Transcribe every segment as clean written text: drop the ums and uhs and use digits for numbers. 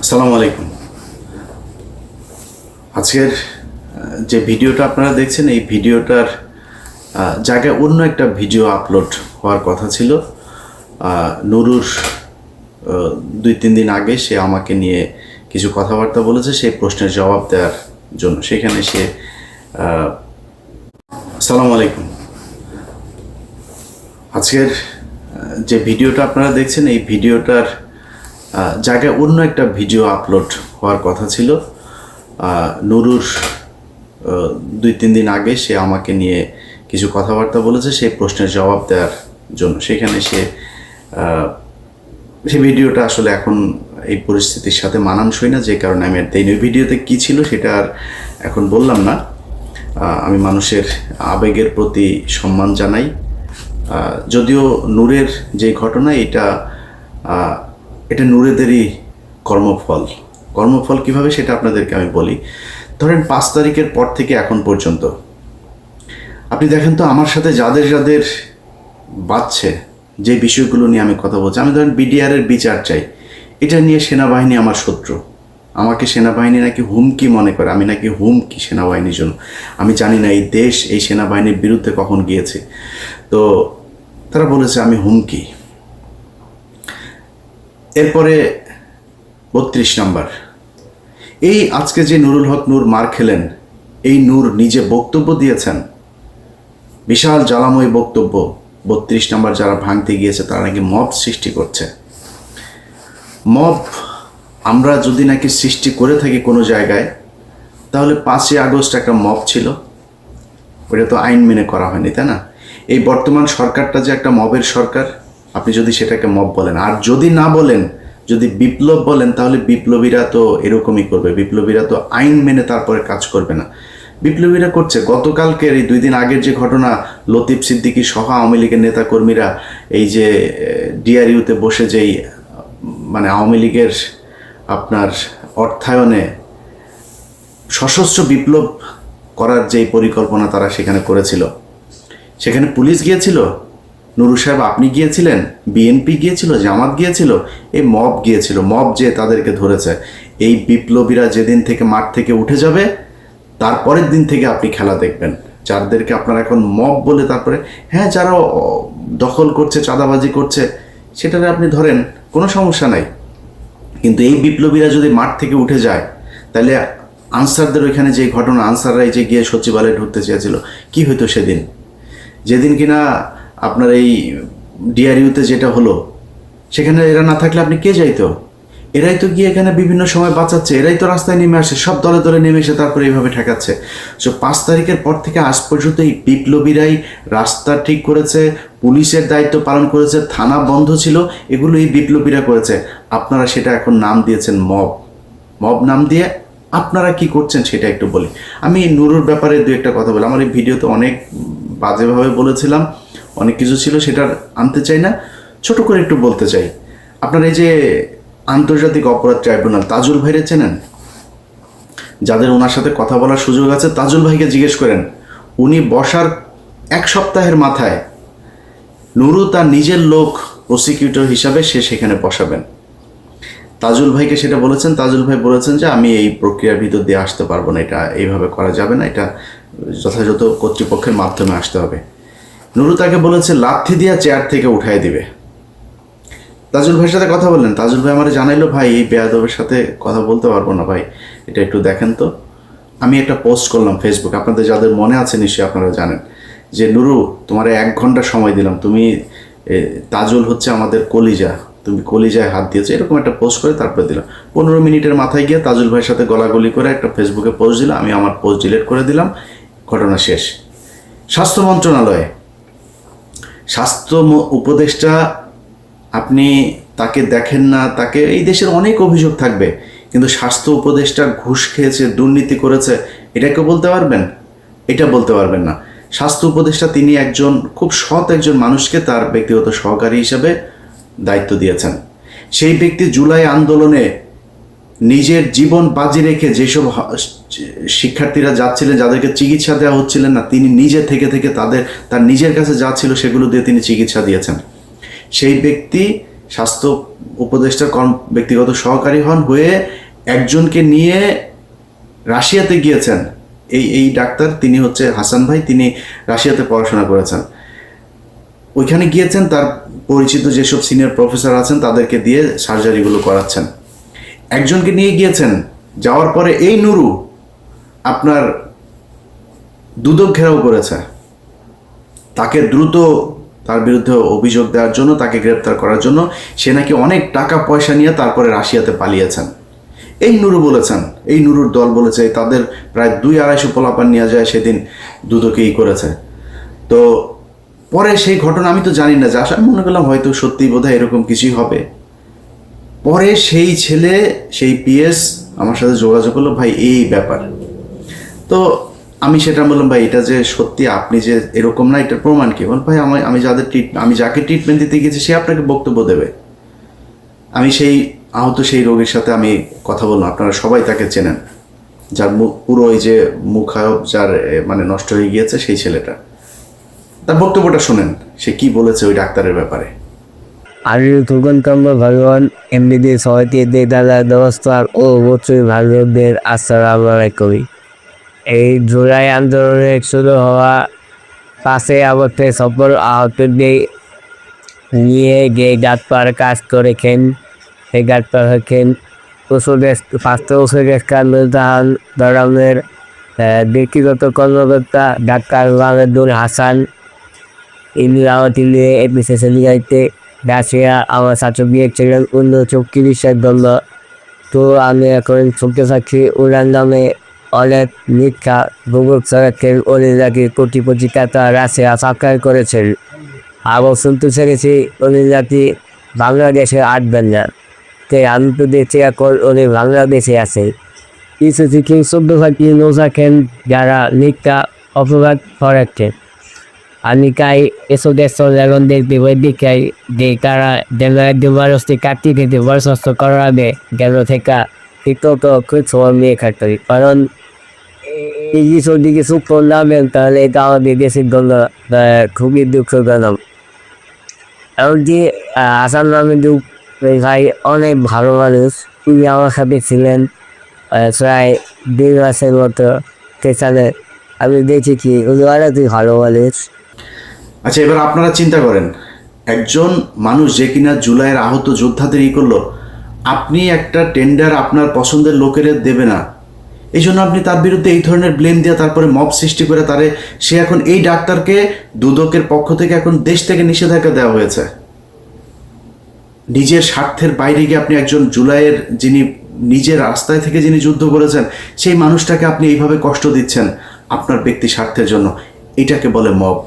আসসালামু আলাইকুম। আজকের যে ভিডিওটা আপনারা দেখছেন এই ভিডিওটার জায়গায় অন্য একটা ভিডিও আপলোড হওয়ার কথা ছিল। নুরুর 2-3 দিন আগে সে আমাকে নিয়ে কিছু কথাবার্তা বলেছে সেই প্রশ্নের জবাব দেওয়ার জন্য। সেখানে সে আসসালামু আলাইকুম। আজকের যে ভিডিওটা আপনারা দেখছেন এই ভিডিওটার জায়গায় অন্য একটা ভিডিও আপলোড হওয়ার কথা ছিল। নুরুর 2-3 দিন আগে সে আমাকে নিয়ে কিছু কথাবার্তা বলেছে সেই প্রশ্নের জবাব দেওয়ার জন্য। সেখানে সেই ভিডিওটা আসলে এখন এই পরিস্থিতির সাথে মানানসই না, যে কারণে আমি আর দেইনি। ওই ভিডিওতে কী ছিল সেটা আর এখন বললাম না। আমি মানুষের আবেগের প্রতি সম্মান জানাই। যদিও নূরের যে ঘটনা এটা নূরেদেরই কর্মফল কিভাবে সেটা আপনাদেরকে আমি বলি। ধরেন 5 তারিখের পর থেকে এখন পর্যন্ত আপনি দেখেন তো আমার সাথে যাদের বাঁচছে, যে বিষয়গুলো নিয়ে আমি কথা বলছি, আমি ধরেন বিডিআরের বিচার চাই, এটা নিয়ে সেনাবাহিনী আমার শত্রু। আমাকে সেনাবাহিনী নাকি হুমকি মনে করে, আমি নাকি হুমকি সেনাবাহিনীর জন্য। আমি জানি না এই দেশ এই সেনাবাহিনীর বিরুদ্ধে কখন গিয়েছে, তো তারা বলেছে আমি হুমকি। এরপরে 32 নম্বর, এই আজকে যে নুরুল হক নূর মার খেলেন, এই নূর নিজে বক্তব্য দিয়েছেন, বিশাল জ্বালাময় বক্তব্য। 32 নম্বর যারা ভাঙতে গিয়েছে তারা নাকি মব সৃষ্টি করছে। মব আমরা যদি নাকি সৃষ্টি করে থাকি কোনো জায়গায়, তাহলে 5ই আগস্ট একটা মব ছিল, ওটা তো আইন মেনে করা হয়নি, তাই না? এই বর্তমান সরকারটা যে একটা মবের সরকার, আপনি যদি সেটাকে মব বলেন, আর যদি না বলেন, যদি বিপ্লব বলেন, তাহলে বিপ্লবীরা তো এরকমই করবে। বিপ্লবীরা তো আইন মেনে তারপরে কাজ করবে না। বিপ্লবীরা করছে। গতকালকের এই 2 দিন আগের যে ঘটনা, লতিফ সিদ্দিকী সহ আওয়ামী লীগের নেতাকর্মীরা এই যে ডিআরইউতে বসে যেই মানে আওয়ামী লীগের আপনার অর্থায়নে সশস্ত্র বিপ্লব করার যেই পরিকল্পনা তারা সেখানে করেছিল, সেখানে পুলিশ গিয়েছিল, নুরু সাহেব আপনি গিয়েছিলেন, বিএনপি গিয়েছিল, জামাত গিয়েছিল, এই মব গিয়েছিল। মব যে তাদেরকে ধরেছে। এই বিপ্লবীরা যেদিন থেকে মাঠ থেকে উঠে যাবে, তারপরের দিন থেকে আপনি খেলা দেখবেন। যাদেরকে আপনারা এখন মব বলে, তারপরে হ্যাঁ যারা দখল করছে, চাঁদাবাজি করছে, সেটাকে আপনি ধরেন, কোনো সমস্যা নাই। কিন্তু এই বিপ্লবীরা যদি মাঠ থেকে উঠে যায়, তাহলে আনসারদের ওইখানে যে ঘটনা, আনসাররাই যে গিয়ে সচিবালয়ে ঢুকতে চেয়েছিল, কি হইতো সেদিন? যেদিন কিনা আপনার এই ডিআরইউতে যেটা হলো, সেখানে এরা না থাকলে আপনি কে যাইতো? এরাই তো গিয়ে এখানে বিভিন্ন সময় বাঁচাচ্ছে, এরাই তো রাস্তায় নেমে আসে, সব দলে দলে নেমে এসে তারপরে এইভাবে ঠেকাচ্ছে। সো 5 তারিখের পর থেকে আজ পর্যন্ত এই বিপ্লবীরাই রাস্তা ঠিক করেছে, পুলিশের দায়িত্ব পালন করেছে, থানা বন্ধ ছিল, এগুলো এই বিপ্লবীরা করেছে। আপনারা সেটা এখন নাম দিয়েছেন মব নাম দিয়ে আপনারা কি করছেন সেটা একটু বলি। আমি নুরুর ব্যাপারে 2-একটা কথা বলি। আমার এই ভিডিওতে অনেক বাজেভাবে বলেছিলাম, অনেক কিছু ছিল, সেটা আনতে চাই না, ছোট করে একটু বলতে চাই। আপনার এই যে আন্তর্জাতিক অপরাধ ট্রাইব্যুনাল, তাজুল ভাইরে চেনেন? যাদের ওনার সাথে কথা বলার সুযোগ আছে, তাজুল ভাইকে জিজ্ঞেস করেন। উনি বসার 1 সপ্তাহের মাথায় নুরু তার নিজের লোক প্রসিকিউটর হিসাবে সে সেখানে বসাবেন। তাজুল ভাইকে সেটা বলেছেন। তাজুল ভাই বলেছেন যে আমি এই প্রক্রিয়ার ভিতর দিয়ে আসতে পারবো না, এটা এইভাবে করা যাবে না, এটা যথাযথ কর্তৃপক্ষের মাধ্যমে আসতে হবে। নুরু তাকে বলেছে লাথি দিয়া চেয়ার থেকে উঠাই দিবে। তাজুল ভাইয়ের সাথে কথা বললেন, তাজুল ভাই আমার জানাইলো, ভাই এই বেয়াদবের সাথে কথা বলতে পারবো না ভাই, এটা একটু দেখেন তো। আমি একটা পোস্ট করলাম ফেসবুক, আপনাদের যাদের মনে আছে নিশ্চয়ই আপনারা জানেন, যে নুরু তোমার 1 ঘন্টা সময় দিলাম, তুমি তাজুল হচ্ছে আমাদের কলিজা, তুমি কলিজায় হাত দিয়েছো, এরকম একটা পোস্ট করে তারপরে দিলাম। 15 মিনিটের মাথায় গিয়ে তাজুল ভাইয়ের সাথে গলাগলি করে একটা ফেসবুকে পোস্ট দিলাম, আমি আমার পোস্ট ডিলিট করে দিলাম, ঘটনা শেষ। স্বাস্থ্য মন্ত্রণালয়ে স্বাস্থ্য উপদেষ্টা, আপনি তাকে দেখেন না, তাকে এই দেশের অনেক অভিযোগ থাকবে, কিন্তু স্বাস্থ্য উপদেষ্টা ঘুষ খেয়েছে, দুর্নীতি করেছে, এটাকে বলতে পারবেন? এটা বলতে পারবেন না। স্বাস্থ্য উপদেষ্টা তিনি একজন খুব সৎ একজন মানুষকে তার ব্যক্তিগত সহকারী হিসেবে দায়িত্ব দিয়েছেন। সেই ব্যক্তি জুলাই আন্দোলনে নিজের জীবন বাজি রেখে যেসব শিক্ষার্থীরা যাচ্ছিলেন, যাদেরকে চিকিৎসা দেওয়া হচ্ছিলেন না, তিনি নিজে থেকে তার নিজের কাছে যা ছিল সেগুলো দিয়ে তিনি চিকিৎসা দিয়েছেন। সেই ব্যক্তি স্বাস্থ্য উপদেষ্টার ব্যক্তিগত সহকারী হন, হয়ে একজনকে নিয়ে রাশিয়াতে গিয়েছেন। এই ডাক্তার, তিনি হচ্ছে হাসান ভাই, তিনি রাশিয়াতে পড়াশোনা করেছেন। ওইখানে গিয়েছেন, তার পরিচিত যেসব সিনিয়র প্রফেসর আছেন তাদেরকে দিয়ে সার্জারিগুলো করাচ্ছেন। একজনকে নিয়ে গিয়েছেন, যাওয়ার পরে এই নুরু আপনার দুদক ঘেরাও করেছে। তাকে দ্রুত তার বিরুদ্ধে অভিযোগ দেওয়ার জন্য, তাকে গ্রেপ্তার করার জন্য সে নাকি অনেক টাকা পয়সা নিয়ে তারপরে রাশিয়াতে পালিয়েছেন। এই নুরু বলেছেন, এই নুরুর দল বলেছে তাদের প্রায় 200-250 পোলাপান নিয়ে যায় সেদিন দুদকেই করেছে। তো পরে সেই ঘটনা আমি তো জানি না, যা আমি মনে করলাম হয়তো সত্যি বোধহয় এরকম কিছুই হবে। পরে সেই ছেলে, সেই পিএস আমার সাথে যোগাযোগ করলো, ভাই এই ব্যাপার। তো আমি সেটা বললাম, ভাই এটা যে সত্যি আপনি যে এরকম না, এটার প্রমাণ কি? বল ভাই আমি যাকে ট্রিটমেন্ট দিতে গেছি সে আপনাকে বক্তব্য দেবে। আমি সেই আহত সেই রোগীর সাথে আমি কথা বললাম, আপনারা সবাই তাকে চেনেন, যার মুখ পুরো ওই যে মুখায়ব যার মানে নষ্ট হয়ে গিয়েছে, সেই ছেলেটা। তার বক্তব্যটা শোনেন, সে কি বলেছে ওই ডাক্তারের ব্যাপারে। আমি তখন কাম্য ভগবান এমনিতে সবাইকে দিয়ে দাদা ব্যবস্থা ও অবশ্যই ভারতদের আসসালামু আলাইকুম। এই জুলাই আন্দোলনে শুরু হওয়া 5 আগস্টে সফল আহতদের নিয়ে যে ডাক্তার কাজ করেছেন, সেই ডাক্তার হচ্ছেন স্বাস্থ্য উপদেষ্টা নুরজাহান ধরনের ব্যক্তিগত কর্মকর্তা ডাক্তার মাহমুদুল হাসান। ইনি আমাকে নিয়ে এপিসে যাইতে রাশিয়া আমার সাথে গিয়েছিলেন অন্য চোখ চিকিৎসার জন্য। তো আমি এখন শুনতে পাচ্ছি ওনার নামে অনেক মিথ্যা গুগল সরকারের অনিলাকে কোটি টাকা রাশিয়া সাবস্ক্রাইব করেছেন। আবার শুনতে চেয়েছি অনিলাটি বাংলাদেশে আসবেন না। তাই আমি তো দেখছি এখন উনি বাংলাদেশে আছে। কিছু কিছু সভ্য থাকি নৌসাখেন যারা মিথ্যা অপরাধ করেছেন। আমি চাই এসব দেশের লেখনদের বিবেকাই যে তারা যেন একজন মানুষকে কাটিয়ে খেতে বরখাস্ত করাবে, যেন থেকে ঠিকমত কিছু নিয়ে খাটতে। কারণ এই কিছুর দিকে সুখ নামেন তাহলে এটা আমাদের দেশের জন্য খুবই দুঃখজনক। এমনকি আসাম মাহমুদুল ভাই অনেক ভালো মানুষ, তিনি আমার সাথে ছিলেন প্রায় 1.5 মাসের মতো সেখানে। আমি দেখেছি উনি অনেকই ভালো মানুষ। আচ্ছা, এবার আপনারা চিন্তা করেন, একজন মানুষ যে কিনা জুলাইয়ের আহত যোদ্ধাদের করলো, আপনি একটা টেন্ডার আপনার পছন্দের লোকের দেবে না, এই জন্য আপনি তার বিরুদ্ধে এই ধরনের ব্লেম দিয়ে তারপরে মব সৃষ্টি করে তারে, সে এখন এই ডাক্তারকে দুদকের পক্ষ থেকে এখন দেশ থেকে নিষেধাজ্ঞা দেওয়া হয়েছে। নিজের স্বার্থের বাইরে গিয়ে আপনি একজন জুলাইয়ের যিনি নিজের রাস্তায় থেকে যিনি যুদ্ধ করেছেন সেই মানুষটাকে আপনি এইভাবে কষ্ট দিচ্ছেন আপনার ব্যক্তি স্বার্থের জন্য। এটাকে বলে মব।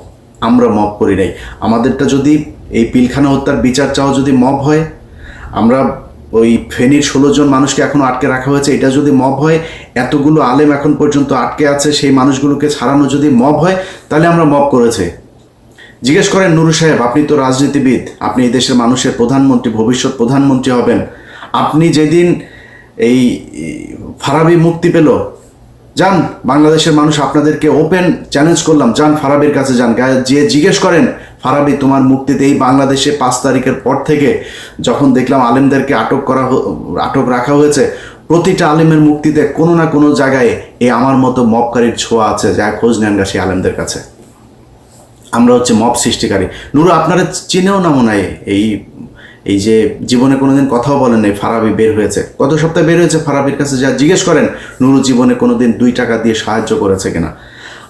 আমরা মব করি নাই। আমাদেরটা যদি এই পিলখানা হত্যার বিচার চাও যদি মব হয়, আমরা ওই ফেনীর 16 জন মানুষকে এখনো আটকে রাখা হয়েছে, এটা যদি মব হয়, এতগুলো আলেম এখন পর্যন্ত আটকে আছে, সেই মানুষগুলোকে ছাড়ানো যদি মব হয়, তাহলে আমরা মব করেছি। জিজ্ঞেস করেন নুরু সাহেব, আপনি তো রাজনীতিবিদ, আপনি এই দেশের মানুষের প্রধানমন্ত্রী, ভবিষ্যৎ প্রধানমন্ত্রী হবেন। আপনি যেদিন এই ফারাবি মুক্তি পেল, যান বাংলাদেশের মানুষ আপনাদেরকে ওপেন চ্যালেঞ্জ করলাম, যান ফারাবির কাছে যান, যে জিজ্ঞেস করেন ফারাবি তোমার মুক্তিতে এই বাংলাদেশে 5 তারিখের পর থেকে যখন দেখলাম আলেমদেরকে আটক রাখা হয়েছে, প্রতিটা আলেমের মুক্তিতে কোনো না কোনো জায়গায় এই আমার মতো মবকারীর ছোঁয়া আছে, যা খোঁজ নেন গা সেই আলেমদের কাছে। আমরা হচ্ছে মব সৃষ্টিকারী। নুরু আপনারা চিনেও না মনে হয়, এই যে জীবনে কোনোদিন কথাও বলেন নাই, ফারাবি বের হয়েছে, গত সপ্তাহে বের হয়েছে, ফারাবির কাছে যা জিজ্ঞেস করেন নুরু জীবনে কোনোদিন 2 টাকা দিয়ে সাহায্য করেছে কিনা।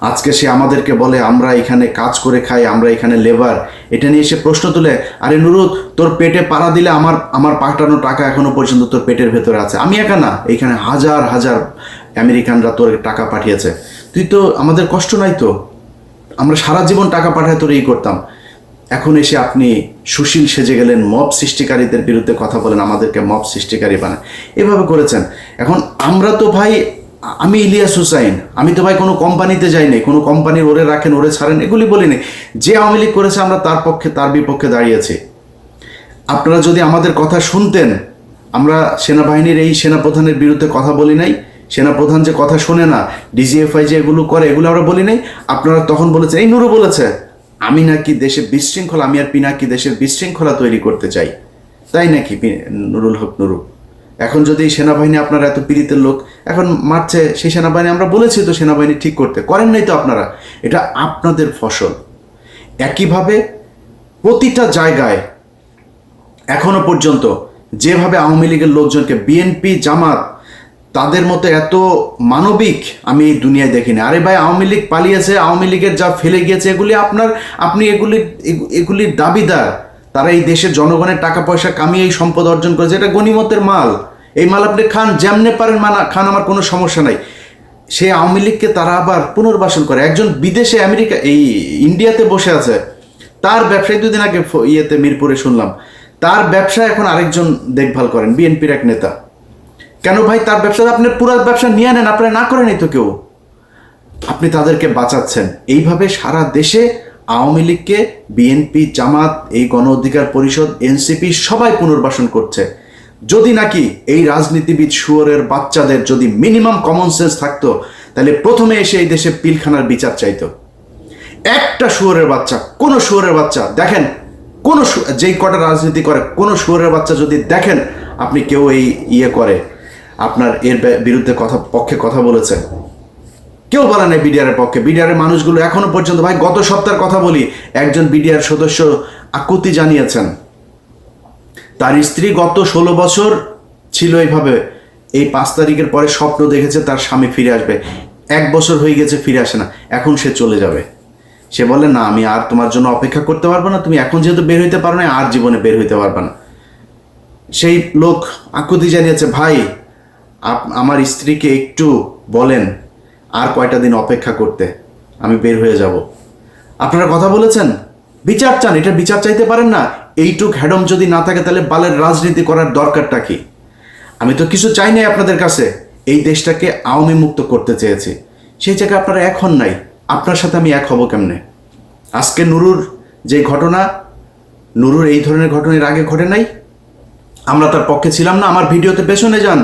আজকে সে আমাদেরকে বলে আমরা এখানে কাজ করে খাই, আমরা এখানে লেবার, এটা নিয়ে এসে প্রশ্ন তুলে, আরে নুরু তোর পেটে পাড়া দিলে আমার পাঠানো টাকা এখনো পর্যন্ত তোর পেটের ভেতরে আছে। আমি একা না, এইখানে হাজার হাজার আমেরিকানরা তোর টাকা পাঠিয়েছে, তুই তো, আমাদের কষ্ট নাই তো, আমরা সারা জীবন টাকা পাঠায় তোর এই করতাম। এখন এসে আপনি সুশীল সেজে গেলেন, মব সৃষ্টিকারীদের বিরুদ্ধে কথা বলেন, আমাদেরকে মব সৃষ্টিকারী বানায়, এভাবে করেছেন। এখন আমরা তো ভাই, আমি ইলিয়াস হুসাইন, আমি তো ভাই কোনো কোম্পানিতে যাই নাই, কোনো কোম্পানির ওরে রাখেন ওরে ছাড়েন এগুলি বলিনি। যে আওয়ামী লীগ করেছে আমরা তার পক্ষে তার বিপক্ষে দাঁড়িয়েছি। আপনারা যদি আমাদের কথা শুনতেন, আমরা সেনাবাহিনীর এই সেনাপ্রধানের বিরুদ্ধে কথা বলি নাই, সেনাপ্রধান যে কথা শোনে না, ডিজিএফআই যে এগুলো করে এগুলো আমরা বলি নাই। আপনারা তখন বলেছেন, এই নুরু বলেছে আমি নাকি দেশে বিশৃঙ্খলা, আমি আর পিনাকি দেশের বিশৃঙ্খলা তৈরি করতে চাই। তাই নাকি নুরুল হক নুরু? এখন যদি সেনাবাহিনী আপনার এত পীড়িতের লোক এখন মারছে, সেই সেনাবাহিনী আমরা বলেছি তো সেনাবাহিনী ঠিক করতে, করেন নাই তো আপনারা। এটা আপনাদের ফসল। একইভাবে প্রতিটা জায়গায় এখনো পর্যন্ত যেভাবে আওয়ামী লীগের লোকজনকে, বিএনপি জামাত তাদের মতো এত মানবিক আমি এই দুনিয়ায় দেখিনি। আরে ভাই, আওয়ামী লীগ পালিয়েছে, আওয়ামী লীগের যা ফেলে গিয়েছে এগুলি আপনি এগুলির দাবিদার। তারা এই দেশের জনগণের টাকা পয়সা কামিয়ে এই সম্পদ অর্জন করেছে, এটা গনিমতের মাল। এই মাল আপনি খান, যেমনে পারেন খান, আমার কোনো সমস্যা নাই। সেই আওয়ামী লীগকে তারা আবার পুনর্বাসন করে। একজন বিদেশে আমেরিকা এই ইন্ডিয়াতে বসে আছে, তার ব্যবসায় দুদিন আগে মিরপুরে শুনলাম, তার ব্যবসা এখন আরেকজন দেখভাল করেন, বিএনপির এক নেতা। কেন ভাই? তার ব্যবসা আপনার পুরো ব্যবসা নিয়ে নেন, আপনারা না করেনি তো কেউ, আপনি তাদেরকে বাঁচাচ্ছেন। এইভাবে সারা দেশে আওয়ামী লীগকে বিএনপি জামাত, এই গণ অধিকার পরিষদ, এনসিপি সবাই পুনর্বাসন করছে। যদি নাকি এই রাজনীতিবিদ শুয়োরের বাচ্চাদের যদি মিনিমাম কমন সেন্স থাকতো, তাহলে প্রথমে এসে এই দেশে পিলখানার বিচার চাইতো। একটা শুয়োরের বাচ্চা, কোনো শুয়োরের বাচ্চা দেখেন, কোনো যেই কটা রাজনীতি করে, কোনো শুয়োরের বাচ্চা যদি দেখেন আপনি কেউ এই করে আপনার এর বিরুদ্ধে পক্ষে কথা বলেছে, কেউ বলে নাই বিডিআরের পক্ষে। বিডিআরের মানুষগুলো এখনো পর্যন্ত, ভাই গত সপ্তাহের কথা বলি, একজন বিডিআর সদস্য আকুতি জানিয়েছেন তার স্ত্রী গত 16 বছর ছিল এইভাবে, এই 5 তারিখের পরে স্বপ্ন দেখেছে তার স্বামী ফিরে আসবে। 1 বছর হয়ে গেছে, ফিরে আসে না, এখন সে চলে যাবে। সে বলে না, আমি আর তোমার জন্য অপেক্ষা করতে পারবো না, তুমি এখন যেহেতু বের হইতে পারো না, আর জীবনে বের হইতে পারবে না। সেই লোক আকুতি জানিয়েছে, ভাই আমার স্ত্রীকে একটু বলেন আর কয়টা দিন অপেক্ষা করতে, আমি বের হয়ে যাব। আপনারা কথা বলেছেন, বিচার চান, এটা বিচার চাইতে পারেন না? এইটুক হ্যাডম যদি না থাকে তাহলে বালের রাজনীতি করার দরকারটা কি? আমি তো কিছু চাই নাই আপনাদের কাছে, এই দেশটাকে আওয়ামী মুক্ত করতে চেয়েছি, সেই জায়গায় আপনারা এখন নাই। আপনার সাথে আমি এক হব কেমনে? আজকে নুরুর যে ঘটনা, নুরুর এই ধরনের ঘটনার আগে ঘটে নাই, আমরা তার পক্ষে ছিলাম না। আমার ভিডিওতে পেছনে যান,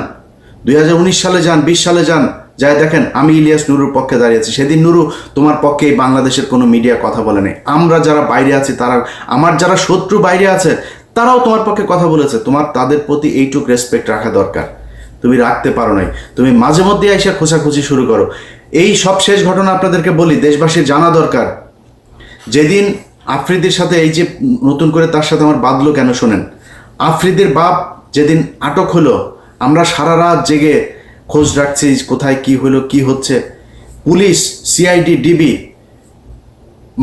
2019 সালে যান, 20 সালে যান, যাই দেখেন আমি ইলিয়াস নুরুর পক্ষে দাঁড়িয়েছি। সেদিন নুরু তোমার পক্ষে এই বাংলাদেশের কোনো মিডিয়া কথা বলে নাই। আমরা যারা বাইরে আছি, তারা, আমার যারা শত্রু বাইরে আছে, তারাও তোমার পক্ষে কথা বলেছে। তোমার তাদের প্রতি এইটুক রেসপেক্ট রাখা দরকার, তুমি রাখতে পারো নাই। তুমি মাঝে মধ্যে এসে খোঁচাখুচি শুরু করো। এই সব শেষ ঘটনা আপনাদেরকে বলি, দেশবাসীর জানা দরকার। যেদিন আফ্রিদির সাথে এই যে নতুন করে তার সাথে আমার বাঁধলো কেন শোনেন, আফ্রিদির বাপ যেদিন আটক হলো, আমরা সারা রাত জেগে খোঁজ রাখছি কোথায় কি হলো, কি হচ্ছে। পুলিশ, সিআইডি, ডিবি,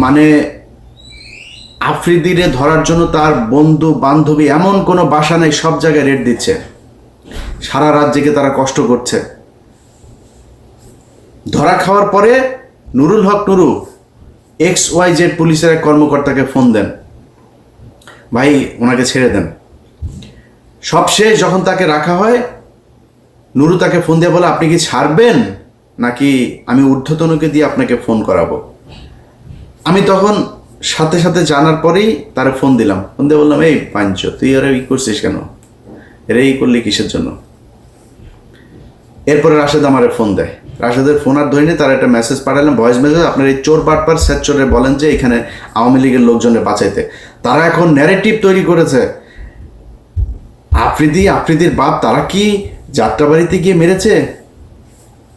মানে আফ্রিদিরে ধরার জন্য তার বন্ধু বান্ধবী এমন কোনো বাসা নেই, সব জায়গায় রেড দিচ্ছে। সারা রাত জেগে তারা কষ্ট করছে। ধরা খাওয়ার পরে নুরুল হক নুরু XYZ পুলিশের এক কর্মকর্তাকে ফোন দেন, ভাই ওনাকে ছেড়ে দেন। সবশেষ যখন তাকে রাখা হয়, নুরু তাকে ফোন দিয়ে বলে, আপনি কি ছাড়বেন নাকি আমি ঊর্ধ্বতনকে দিয়ে আপনাকে ফোন করাবো? আমি তখন সাথে সাথে জানার পরেই তারা ফোন দিলাম, ফোন দিয়ে বললাম, এই পাঞ্চ তুই এরা করছিস কেন, এরা করলি কিসের জন্য? এরপরে রাশেদ আমারে ফোন দেয়, রাশেদের ফোন আর ধরিনি, তারা একটা মেসেজ পাঠালাম, ভয়েস মেসেজ, আপনার এই চোর বাটপার স্যার চোরে বলেন যে এখানে আওয়ামী লীগের লোকজনের বাঁচাইতে। তারা এখন ন্যারেটিভ তৈরি করেছে, আফ্রিদির বাপ তারা কি যাত্রাবাড়িতে গিয়ে মেরেছে,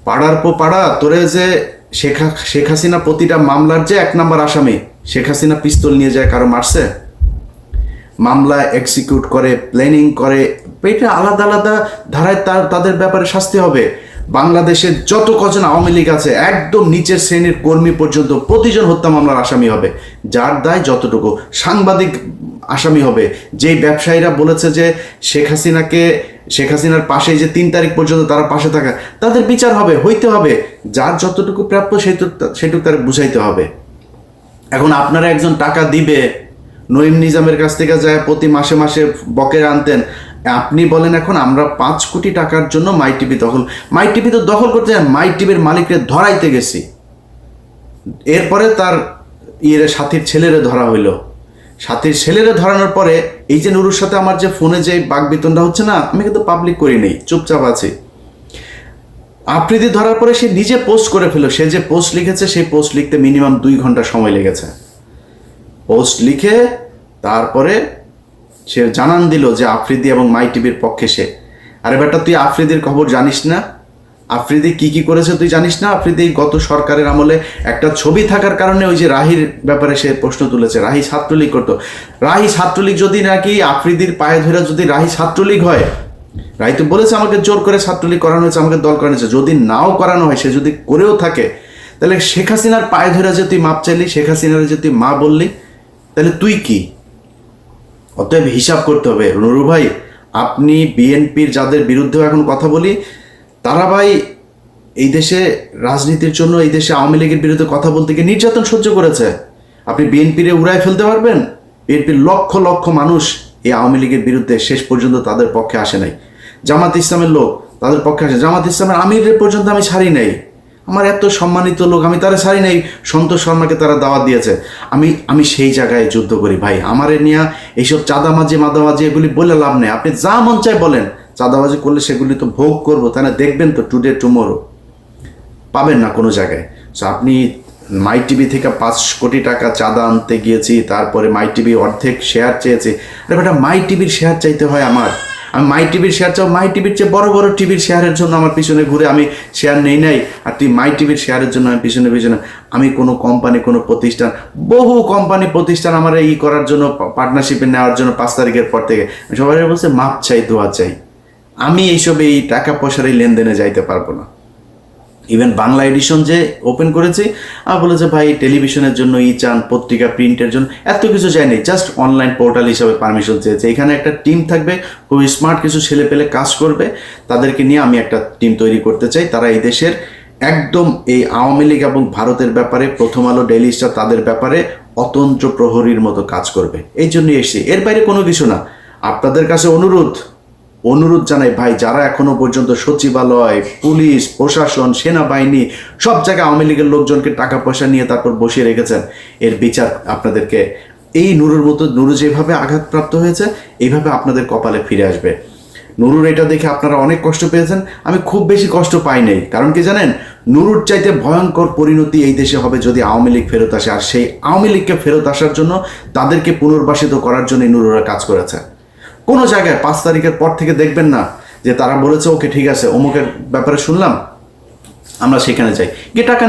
পাড়ার পর পাড়া তোরে যে শেখ হাসিনা প্রতিটা মামলার যে 1 নম্বর আসামি, শেখ হাসিনা পিস্তল নিয়ে যায় কারো মারছে, মামলা এক্সিকিউট করে, প্ল্যানিং করে, এটা আলাদা আলাদা ধারায় তাদের ব্যাপারে শাস্তি হবে। বাংলাদেশের যত কজন আওয়ামী লীগ আছে, একদম নিচের শ্রেণীর কর্মী পর্যন্ত প্রতিজন হত্যা মামলার আসামি হবে, যার দায় যতটুকু। সাংবাদিক আসামি হবে, যেই ব্যবসায়ীরা বলেছে যে শেখ হাসিনার পাশে যে 3 তারিখ পর্যন্ত তারা পাশে থাকা, তাদের বিচার হবে, হইতে হবে। যার যতটুকু প্রাপ্য সেটুকু তার বুঝাইতে হবে। এখন আপনারা একজন টাকা দিবে, নঈম নিজামের কাছ থেকে যায় প্রতি মাসে মাসে বকেয়া আনতেন, আপনি বলেন এখন আমরা 5 কোটি টাকার জন্য মাই টিভি তো দখল করতে যান, মাই টিভির মালিককে ধরাইতে গেছি। এরপরে তার সাথীর ছেলেরে ধরা হইল। সাথীর ছেলেরে ধরানোর পরে এই যে নুরুর সাথে আমার যে ফোনে যে বাকবিতণ্ডা হচ্ছে না, আমি কিন্তু পাবলিক করি নেই, চুপচাপ আছি। আফ্রিদি ধরার পরে সে নিজে পোস্ট করে ফেলো, সে যে পোস্ট লিখেছে সেই পোস্ট লিখতে মিনিমাম 2 ঘন্টা সময় লেগেছে। পোস্ট লিখে তারপরে সে জানান দিল যে আফ্রিদি এবং মাই টিভির পক্ষে সে। আরে বেটা, তুই আফ্রিদির খবর জানিস না? আফ্রিদি কি করেছে তুই জানিস না? আফ্রিদি গত সরকারের আমলে একটা ছবি থাকার কারণে ওই যে রাহির ব্যাপারে সে প্রশ্ন তুলেছে। রাহি ছাত্রলীগ করতো। রাহি ছাত্রলীগ যদি নাকি আফ্রিদির পায়ে ধরে যদি রাহি ছাত্রলীগ হয়, রাহি তো বলেছে আমাকে জোর করে ছাত্রলীগ করানো হয়েছে, আমাকে দল করানো হয়েছে। যদি নাও করানো হয়, সে যদি করেও থাকে, তাহলে শেখ হাসিনার পায়ে ধরে যে তুই মাপ চাইলি, শেখ হাসিনার যে তুই মা বললি, তাহলে তুই কি? অতএব হিসাব করতে হবে নুরু ভাই। আপনি বিএনপির যাদের বিরুদ্ধেও এখন কথা বলি, তারা ভাই এই দেশে রাজনীতির জন্য, এই দেশে আওয়ামী লীগের বিরুদ্ধে কথা বলতে গিয়ে নির্যাতন সহ্য করেছে। আপনি বিএনপিরে উড়ায় ফেলতে পারবেন? বিএনপির লক্ষ লক্ষ মানুষ এই আওয়ামী লীগের বিরুদ্ধে শেষ পর্যন্ত তাদের পক্ষে আসে নাই। জামাত ইসলামের লোক তাদের পক্ষে আসে। জামাত ইসলামের আমিরের পর্যন্ত আমি ছাড়ি নাই। আমার এত সম্মানিত লোক, আমি তারা ছাড়ি নাই। সন্তোষ শর্মাকে তারা দাওয়াত দিয়েছে। আমি সেই জায়গায় যুদ্ধ করি ভাই। আমার নিয়ে এইসব চাঁদামাজি মাদামাজি এগুলি বলে লাভ নেই। আপনি যা মন চায় বলেন, চাঁদাবাজি করলে সেগুলি তো ভোগ করবো, তাই না? দেখবেন তো টুডে টুমোরো, পাবেন না কোনো জায়গায়। সো আপনি মাই টিভি থেকে 5 কোটি টাকা চাঁদা আনতে গিয়েছি, তারপরে মাই টিভি অর্ধেক শেয়ার চেয়েছি। আরে বেটা, মাই টিভির শেয়ার চাইতে হয় আমার? আমি মাই টিভির শেয়ার চাও? মাই টিভির চেয়ে বড় বড় টিভির শেয়ারের জন্য আমার পিছনে ঘুরে আমি শেয়ার নেই নাই, আর তুই মাই টিভির শেয়ারের জন্য আমি পিছনে পিছনে। আমি কোনো কোম্পানি, কোনো প্রতিষ্ঠান, বহু কোম্পানি প্রতিষ্ঠান আমার করার জন্য, পার্টনারশিপে নেওয়ার জন্য 5 তারিখের পর থেকে সবাই বলছে মাপ চাই, দোয়া চাই। আমি এইসব এই টাকা পয়সার এই লেনদেনে যাইতে পারবো না। ইভেন বাংলা এডিশন যে ওপেন করেছি, আমি বলেছে ভাই টেলিভিশনের জন্য চান, পত্রিকা প্রিন্টের জন্য এত কিছু চাইনি, জাস্ট অনলাইন পোর্টাল হিসাবে পারমিশন চেয়েছে। এখানে একটা টিম থাকবে, খুব স্মার্ট কিছু ছেলে পেলে কাজ করবে, তাদেরকে নিয়ে আমি একটা টিম তৈরি করতে চাই। তারা এই দেশের একদম এই আওয়ামী লীগ এবং ভারতের ব্যাপারে, প্রথম আলো, ডেইলি স্টার, তাদের ব্যাপারে অতন্ত্র প্রহরীর মতো কাজ করবে। এই জন্যই এসেছি, এর বাইরে কোনো কিছু না। আপনাদের কাছে অনুরোধ জানাই ভাই, যারা এখনো পর্যন্ত সচিবালয়, পুলিশ, প্রশাসন, সেনাবাহিনী সব জায়গায় আওয়ামী লীগের লোকজনকে টাকা পয়সা নিয়ে তারপর বসিয়ে রেখেছেন, এর বিচার আপনাদেরকে, এই নুরুর মতো, নুরু যেভাবে আঘাতপ্রাপ্ত হয়েছে এইভাবে আপনাদের কপালে ফিরে আসবে। নুরুর এটা দেখে আপনারা অনেক কষ্ট পেয়েছেন, আমি খুব বেশি কষ্ট পাই নাই। কারণ কি জানেন, নুরুর চাইতে ভয়ঙ্কর পরিণতি এই দেশে হবে যদি আওয়ামী লীগ ফেরত আসে। আর সেই আওয়ামী লীগকে ফেরত আসার জন্য, তাদেরকে পুনর্বাসিত করার জন্য নুরুরা কাজ করেছে। কোনো জায়গায় 5 তারিখের পর থেকে দেখবেন না যে তারা বলেছে ওকে ঠিক আছে, অমুকের ব্যাপারে শুনলাম, আমরা সেখানে যাই গিয়ে টাকা